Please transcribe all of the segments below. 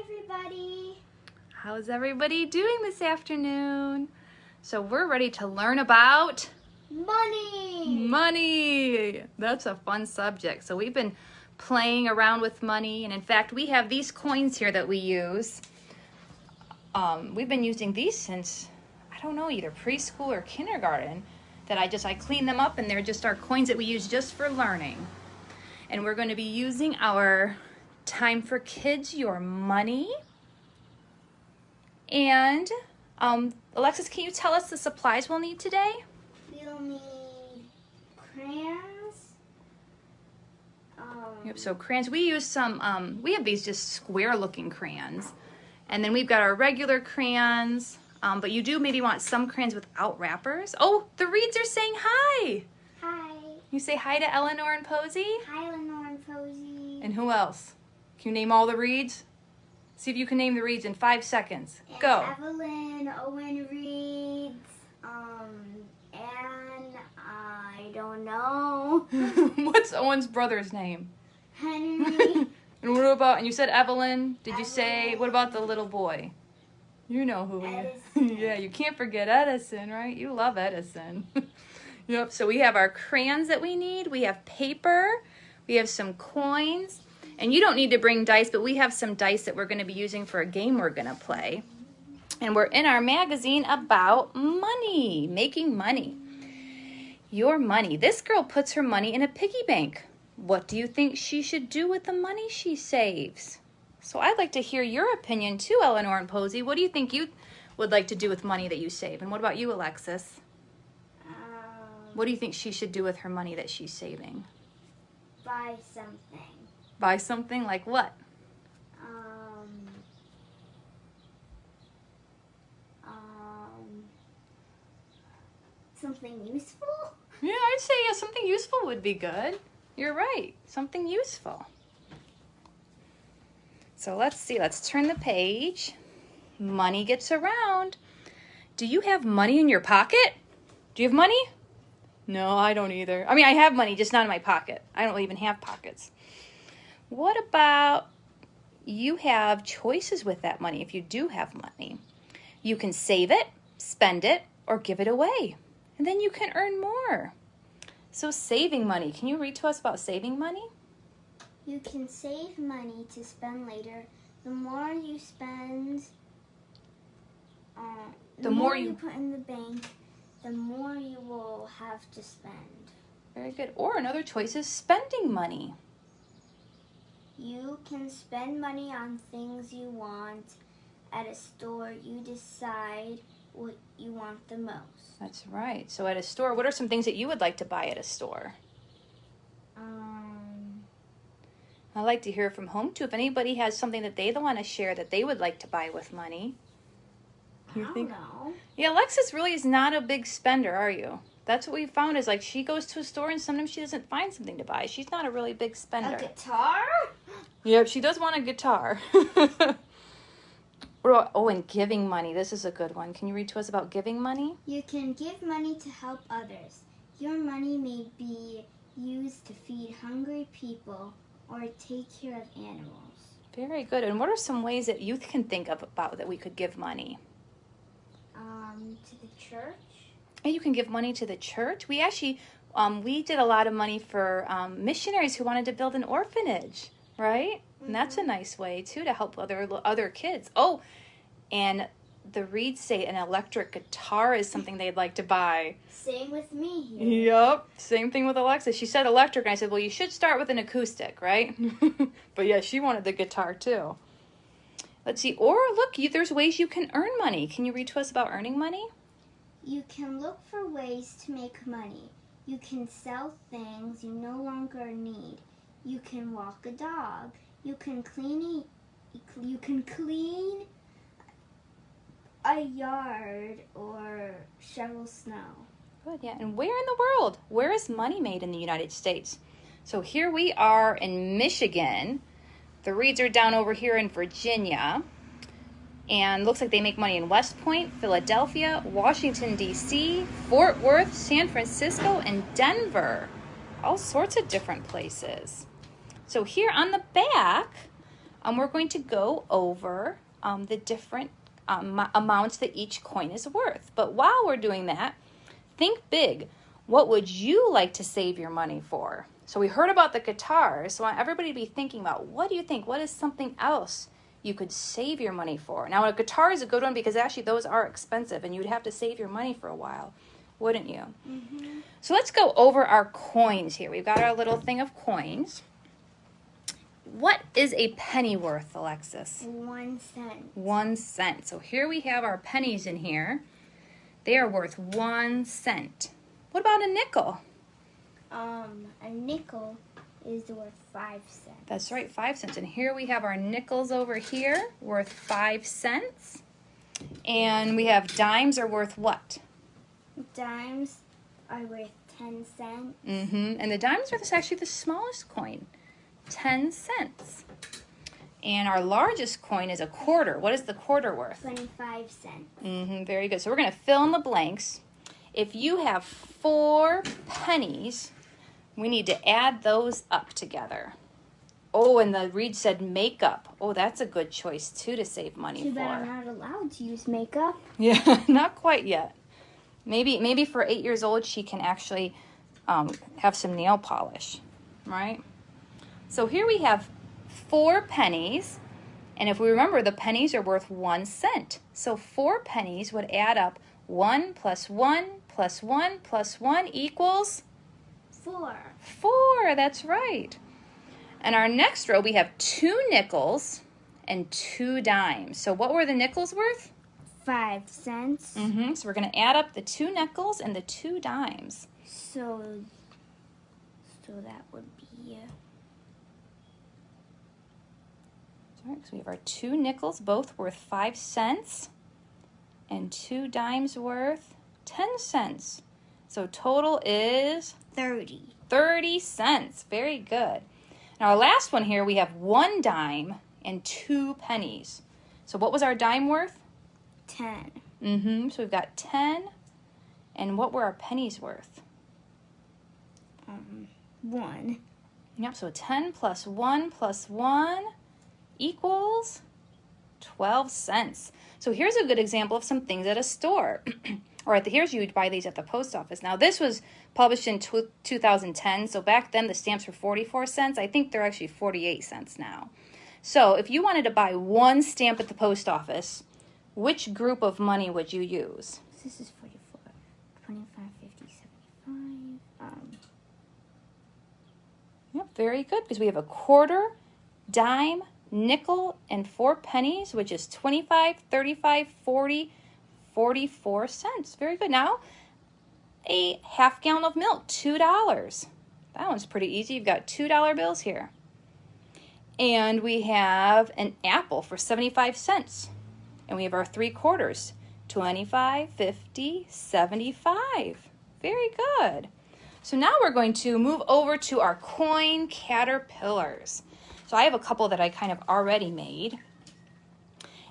everybody. How's everybody doing this afternoon? So we're ready to learn about Money. That's a fun subject. So we've been playing around with money, and in fact we have these coins here that we use. We've been using these since, I don't know, either preschool or kindergarten, that I clean them up, and they're just our coins that we use just for learning. And we're going to be using our Time for Kids Your Money. And Alexis, can you tell us the supplies we'll need today? We'll need crayons. Yep, so crayons. We use some, we have these just square looking crayons. And then we've got our regular crayons. But you do maybe want some crayons without wrappers. Oh, the Reeds are saying hi. Hi. You say hi to Eleanor and Posey? Hi, Eleanor and Posey. And who else? Can you name all the Reeds? See if you can name the Reeds in 5 seconds. Go. Evelyn, Owen Reeds, and I don't know. What's Owen's brother's name? Henry. And what about, and you said Evelyn. Did you say, what about the little boy? You know who he is. Edison. Yeah, you can't forget Edison, right? You love Edison. Yep, so we have our crayons that we need. We have paper. We have some coins. And you don't need to bring dice, but we have some dice that we're going to be using for a game we're going to play. And we're in our magazine about money, making money. Your money. This girl puts her money in a piggy bank. What do you think she should do with the money she saves? So I'd like to hear your opinion too, Eleanor and Posey. What do you think you would like to do with money that you save? And what about you, Alexis? What do you think she should do with her money that she's saving? Buy something. Buy something like what? Something useful? Yeah, I'd say something useful would be good. You're right. Something useful. So let's see. Let's turn the page. Money gets around. Do you have money in your pocket? Do you have money? No, I don't either. I mean, I have money, just not in my pocket. I don't even have pockets. What about you have choices with that money if you do have money? You can save it, spend it, or give it away. And then you can earn more. So saving money. Can you read to us about saving money? You can save money to spend later. The more you spend, the more you put in the bank, the more you will have to spend. Very good. Or another choice is spending money. You can spend money on things you want. At a store, you decide what you want the most. That's right. So at a store, what are some things that you would like to buy at a store? I'd like to hear from home too. If anybody has something that they want to share that they would like to buy with money. I don't know. Yeah, Alexis really is not a big spender, are you? That's what we found is like she goes to a store and sometimes she doesn't find something to buy. She's not a really big spender. A guitar? Yep, she does want a guitar. What about, and giving money. This is a good one. Can you read to us about giving money? You can give money to help others. Your money may be used to feed hungry people or take care of animals. Very good. And what are some ways that youth can think of about that we could give money? To the church. And you can give money to the church. We actually, we did a lot of money for missionaries who wanted to build an orphanage, right? Mm-hmm. And that's a nice way, too, to help other kids. Oh, and the Reeds say an electric guitar is something they'd like to buy. Same with me. Yep. Same thing with Alexis. She said electric, and I said, well, you should start with an acoustic, right? But yeah, she wanted the guitar, too. Let's see. Or, look, there's ways you can earn money. Can you read to us about earning money? You can look for ways to make money. You can sell things you no longer need. You can walk a dog. You can clean a yard or shovel snow. Good, yeah. And where in the world? Where is money made in the United States? So here we are in Michigan. The Reeds are down over here in Virginia. And looks like they make money in West Point, Philadelphia, Washington, D.C., Fort Worth, San Francisco, and Denver. All sorts of different places. So here on the back, we're going to go over the different amounts that each coin is worth. But while we're doing that, think big. What would you like to save your money for? So we heard about the guitars, so I want everybody to be thinking about, what do you think? What is something else you could save your money for? Now, a guitar is a good one because actually those are expensive and you'd have to save your money for a while, wouldn't you? Mm-hmm. So let's go over our coins here. We've got our little thing of coins. What is a penny worth, Alexis? 1 cent. 1 cent. So here we have our pennies in here. They are worth 1 cent. What about a nickel? A nickel is worth 5 cents. That's right, 5 cents. And here we have our nickels over here, worth 5 cents. And we have dimes are worth what? Dimes are worth 10 cents. And the dimes are actually the smallest coin, 10 cents. And our largest coin is a quarter. What is the quarter worth? 25 cents. Very good. So we're going to fill in the blanks. If you have 4 pennies, we need to add those up together. Oh, and the Reed said makeup. Oh, that's a good choice, too, to save money for. Too bad I'm not allowed to use makeup. Yeah, not quite yet. Maybe for 8 years old, she can actually have some nail polish, right? So here we have 4 pennies. And if we remember, the pennies are worth 1 cent. So 4 pennies would add up 1 plus 1 plus 1 plus 1 equals? 4. 4, that's right. And our next row, we have 2 nickels and 2 dimes. So what were the nickels worth? 5 cents. So we're going to add up the 2 nickels and the 2 dimes. So that would be... So we have our 2 nickels, both worth 5 cents, and 2 dimes worth 10 cents. So total is 30 cents. Very good. Now our last one here, we have 1 dime and 2 pennies. So what was our dime worth? 10. So we've got 10. And what were our pennies worth? 1. Yep, so 10 plus 1 plus 1 equals 12 cents. So here's a good example of some things at a store. Or here's you'd buy these at the post office. Now this was published in 2010, so back then the stamps were 44 cents. I think they're actually 48 cents now. So if you wanted to buy 1 stamp at the post office, which group of money would you use? This is 44, 25, 50, 75. Yep, very good, because we have a quarter, dime, nickel, and 4 pennies, which is 25, 35, 40, 44 cents. Very good. Now, a half gallon of milk, $2. That one's pretty easy. You've got $2 bills here. And we have an apple for 75 cents. And we have our 3 quarters, 25, 50, 75. Very good. So now we're going to move over to our coin caterpillars. So I have a couple that I kind of already made.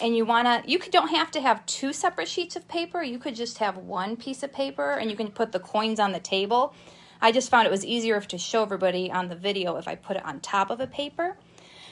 And you don't have to have 2 separate sheets of paper. You could just have 1 piece of paper and you can put the coins on the table. I just found it was easier to show everybody on the video if I put it on top of a paper.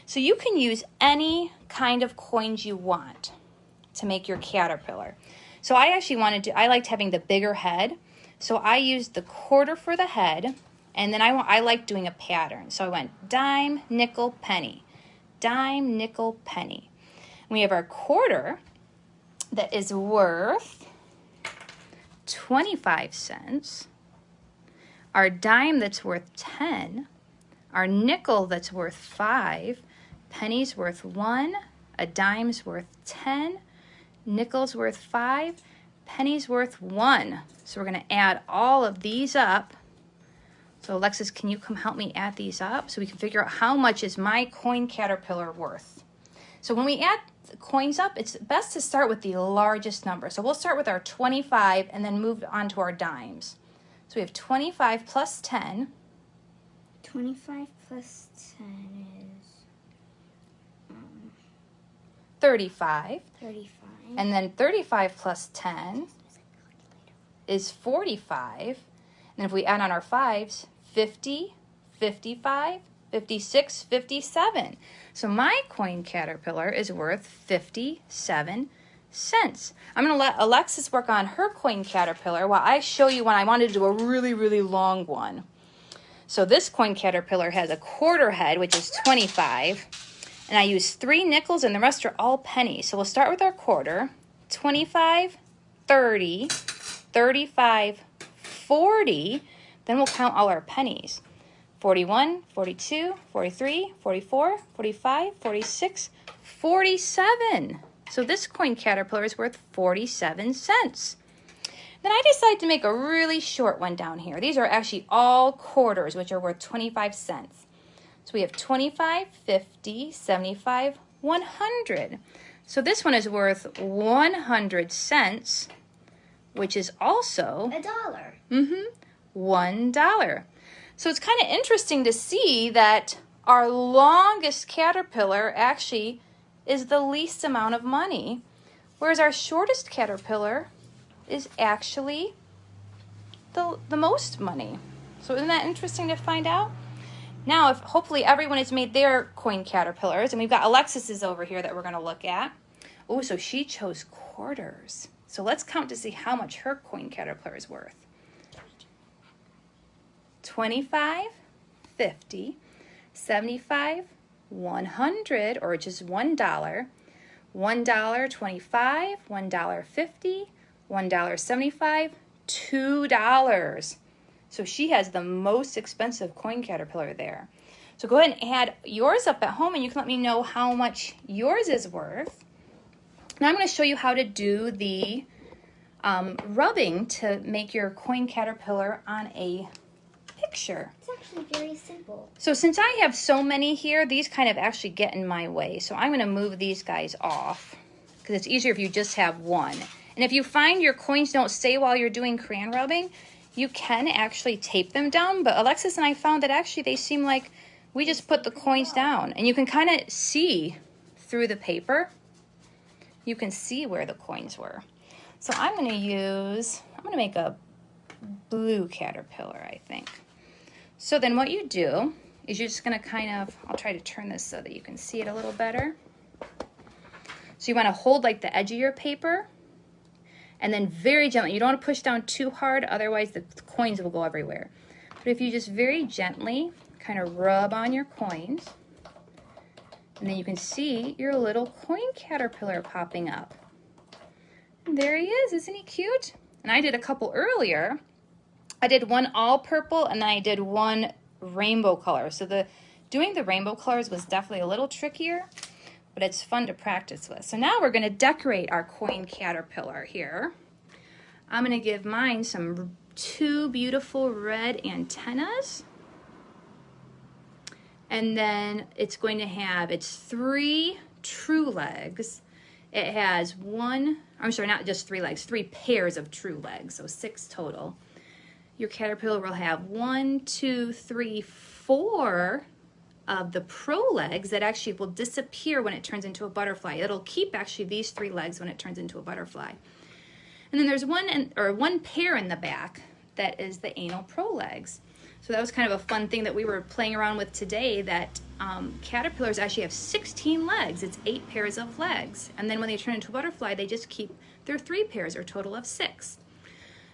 So you can use any kind of coins you want to make your caterpillar. So I actually I liked having the bigger head. So I used the quarter for the head, and then I like doing a pattern. So I went dime, nickel, penny. Dime, nickel, penny. We have our quarter that is worth 25 cents. Our dime that's worth 10. Our nickel that's worth 5. Penny's worth 1. A dime's worth 10. Nickel's worth 5. Penny's worth 1. So we're going to add all of these up. So Alexis, can you come help me add these up so we can figure out how much is my coin caterpillar worth? So when we add the coins up, it's best to start with the largest number. So we'll start with our 25 and then move on to our dimes. So we have 25 plus 10. 25 plus 10 is 35. 35. And then 35 plus 10 is 45. And if we add on our 5s, 50, 55, 56, 57. So my coin caterpillar is worth 57 cents. I'm going to let Alexis work on her coin caterpillar while I show you when I wanted to do a really, really long one. So this coin caterpillar has a quarter head, which is 25. And I use 3 nickels and the rest are all pennies. So we'll start with our quarter. 25, 30, 35, 40. Then we'll count all our pennies. 41, 42, 43, 44, 45, 46, 47. So this coin caterpillar is worth 47 cents. Then I decided to make a really short one down here. These are actually all quarters, which are worth 25 cents. So we have 25, 50, 75, 100. So this one is worth 100 cents, which is also $1. $1. So it's kind of interesting to see that our longest caterpillar actually is the least amount of money, whereas our shortest caterpillar is actually the most money. So isn't that interesting to find out? Now, if hopefully everyone has made their coin caterpillars, and we've got Alexis's over here that we're going to look at. Oh, so she chose quarters. So let's count to see how much her coin caterpillar is worth. 25, 50, 75, 100, or just $1, $1.25, $1.50, $1.75, $2. So she has the most expensive coin caterpillar there. So go ahead and add yours up at home and you can let me know how much yours is worth. Now I'm going to show you how to do the rubbing to make your coin caterpillar on a picture. It's actually very simple. So since I have so many here, these kind of actually get in my way. So I'm going to move these guys off because it's easier if you just have one. And if you find your coins don't stay while you're doing crayon rubbing, you can actually tape them down. But Alexis and I found that actually they seem like we just put the coins down. And you can kind of see through the paper. You can see where the coins were. So I'm going to make a blue caterpillar, I think. So then what you do is you're just going to I'll try to turn this so that you can see it a little better. So you want to hold like the edge of your paper and then very gently, you don't want to push down too hard, otherwise the coins will go everywhere. But if you just very gently kind of rub on your coins, and then you can see your little coin caterpillar popping up. And there he is, isn't he cute? And I did a couple earlier. I did one all purple and then I did one rainbow color. So doing the rainbow colors was definitely a little trickier, but it's fun to practice with. So now we're going to decorate our coin caterpillar here. I'm going to give mine some 2 beautiful red antennas. And then it's going to have its 3 true legs. It has not just 3 legs, 3 pairs of true legs, so 6 total. Your caterpillar will have 1, 2, 3, 4 of the pro legs that actually will disappear when it turns into a butterfly. It'll keep actually these 3 legs when it turns into a butterfly. And then there's one pair in the back that is the anal pro legs. So that was kind of a fun thing that we were playing around with today, that caterpillars actually have 16 legs. It's 8 pairs of legs. And then when they turn into a butterfly, they just keep their 3 pairs, or a total of 6.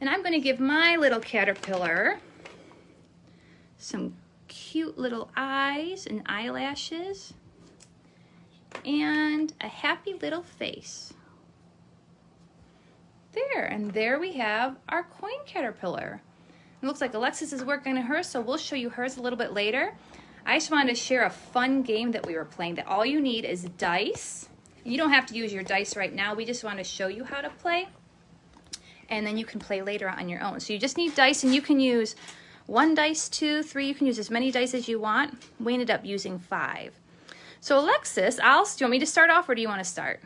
And I'm going to give my little caterpillar some cute little eyes and eyelashes and a happy little face. There, and there we have our coin caterpillar. It looks like Alexis is working on hers, so we'll show you hers a little bit later. I just wanted to share a fun game that we were playing, that all you need is dice. And you don't have to use your dice right now. We just want to show you how to play. And then you can play later on your own. So you just need dice, and you can use 1 dice, 2, 3. You can use as many dice as you want. We ended up using 5. So Alexis, do you want me to start off, or do you want to start?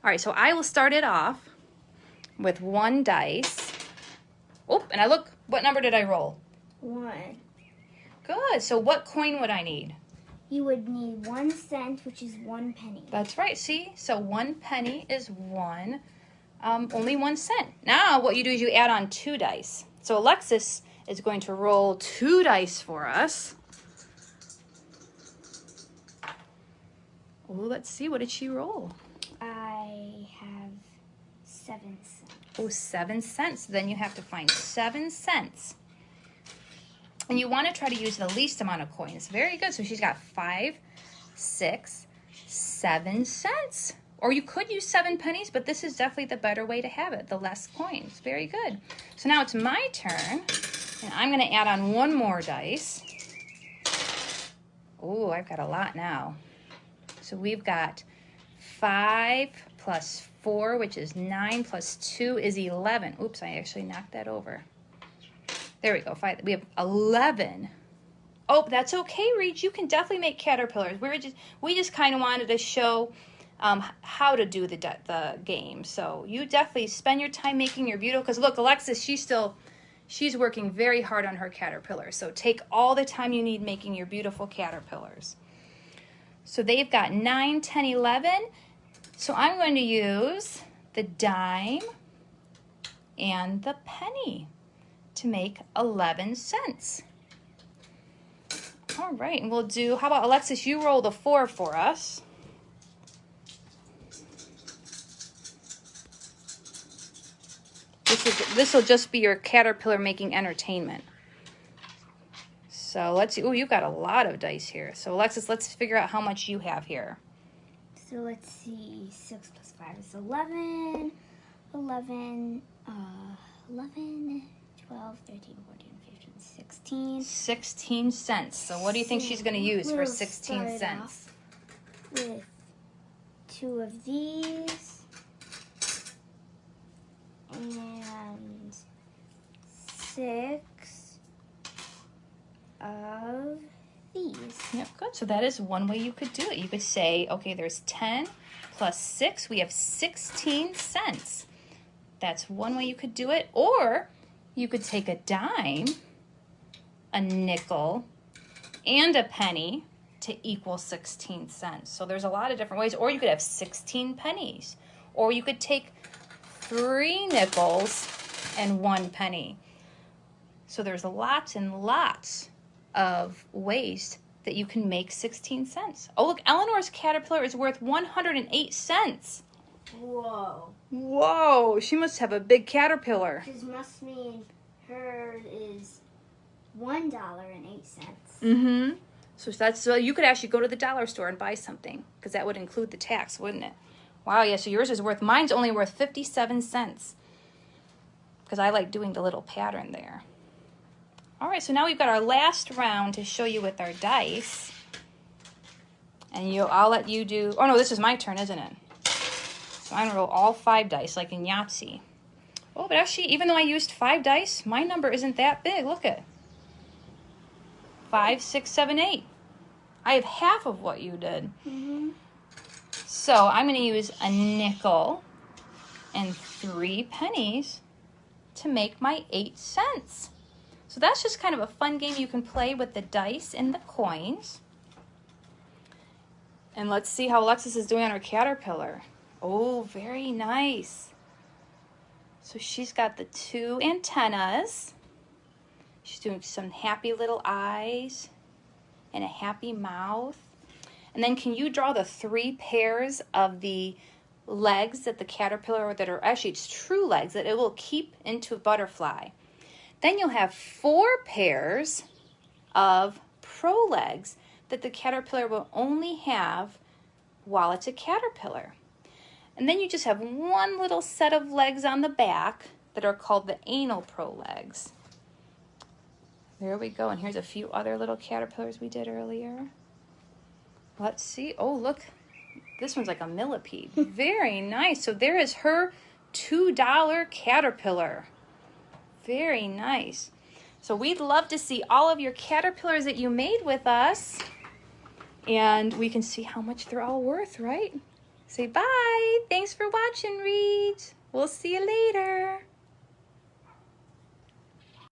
All right, so I will start it off with 1 dice. Oh, and what number did I roll? 1. Good. So what coin would I need? You would need 1 cent, which is 1 penny. That's right. See? So 1 penny is only 1 cent. Now what you do is you add on 2 dice. So Alexis is going to roll 2 dice for us. Ooh, let's see. What did she roll? I have 7 cents. Oh, 7 cents. Then you have to find 7 cents. And you want to try to use the least amount of coins. Very good. So she's got 5, 6, 7 cents. Or you could use 7 pennies, but this is definitely the better way to have it, the less coins. Very good. So now it's my turn, and I'm going to add on 1 more dice. Oh, I've got a lot now. So we've got 5 plus 4, which is 9, plus 2 is 11. Oops, I actually knocked that over. There we go. 5. We have 11. Oh, that's okay, Reed. You can definitely make caterpillars. We just kind of wanted to show how to do the game. So you definitely spend your time making your beautiful. Because look, Alexis, she's working very hard on her caterpillar. So take all the time you need making your beautiful caterpillars. So they've got 9, 10, 11. So I'm going to use the dime and the penny to make 11 cents. All right, and we'll do, how about Alexis, you roll the 4 for us. This will just be your caterpillar making entertainment. So let's see. Oh, you've got a lot of dice here. So Alexis, let's figure out how much you have here. So let's see. 6 plus 5 is 11. 11, 12, 13, 14, 15, 16. 16 cents. So what do you think she's going to use for 16 cents? With 2 of these. And 6 of these. Yep, good. So that is one way you could do it. You could say, okay, there's 10 plus 6. We have 16 cents. That's one way you could do it. Or you could take a dime, a nickel, and a penny to equal 16 cents. So there's a lot of different ways. Or you could have 16 pennies. Or you could take 3 nickels and 1 penny. So there's lots and lots of ways that you can make 16 cents. Oh, look, Eleanor's caterpillar is worth 108 cents. Whoa. Whoa, she must have a big caterpillar. This must mean hers is $1.08. Mm-hmm. So you could actually go to the dollar store and buy something, because that would include the tax, wouldn't it? Wow, yeah, so yours is mine's only worth 57 cents. Because I like doing the little pattern there. All right, so now we've got our last round to show you with our dice. And I'll let you do, oh no, this is my turn, isn't it? So I'm gonna roll all 5 dice, like in Yahtzee. Oh, but actually, even though I used 5 dice, my number isn't that big, look at 5, 6, 7, 8. I have half of what you did. Mm-hmm. So I'm going to use a nickel and 3 pennies to make my 8 cents. So that's just kind of a fun game you can play with the dice and the coins. And let's see how Alexis is doing on her caterpillar. Oh, very nice. So she's got the 2 antennas. She's doing some happy little eyes and a happy mouth. And then can you draw the 3 pairs of the legs that the caterpillar, that are actually it's true legs, that it will keep into a butterfly. Then you'll have 4 pairs of pro legs that the caterpillar will only have while it's a caterpillar. And then you just have 1 little set of legs on the back that are called the anal pro legs. There we go. And here's a few other little caterpillars we did earlier. Let's see. Oh, look. This one's like a millipede. Very nice. So there is her $2 caterpillar. Very nice. So we'd love to see all of your caterpillars that you made with us. And we can see how much they're all worth, right? Say bye. Thanks for watching, Reed. We'll see you later.